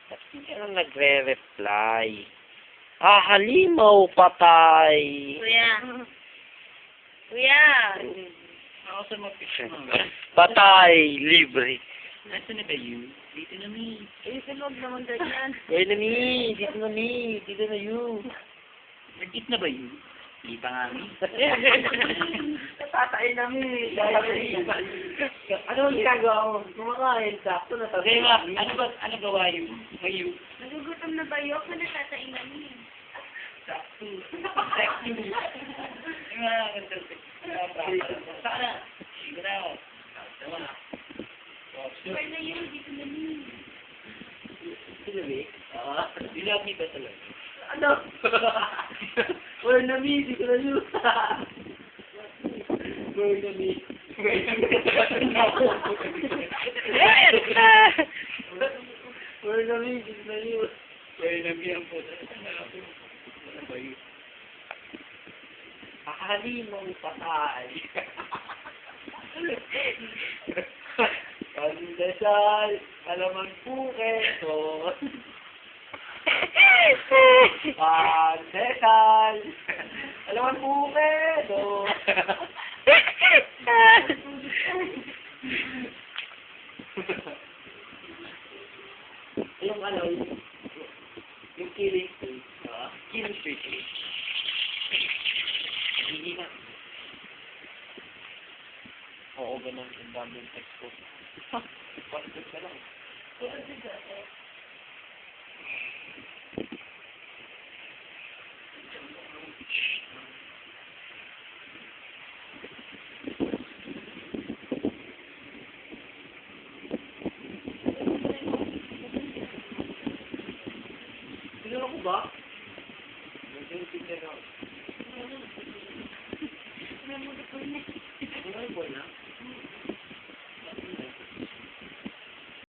Ba't hindi ka nagre-reply? Ah, halimaw, patay. Kuya. Kuya. Ako sa mga picture mo. Patay, libre. Nasaan na ba yun? Dito na mi. Eh, sunod naman ganyan. Uy na mi, dito na mi, dito na yun. Nag-eat na ba yun? Hindi pa nga mi. Tatay na mi, ano ang ginagawa mo? Kumakain, sakto na Okay, ma. Ano gawa yun? Ngayon. Nagugutom na ba yun? Ano tatain namin? Sakto. Sakto. Yung mga ganda. Sana. Sige na ako. Tama na. Wala na yun, dito na yun. Sinabi? Dilog ni ba talaga? Ano? Wala na mi, dito na yun. Wala na mi. Wala na mi, dito na yun. Wala na mi ang puto. Ano ba yun? Halimaw, patay. Pandesal, alamang pukeso. Pandesal, alamang pukeso. Yung ano, yung killing street. Killing street. Hindi na. Oo, ganun. Ang daming text ko. Positive ka lang. Tinuro ko ba? Nag-tinuro ko na. Ano ba na?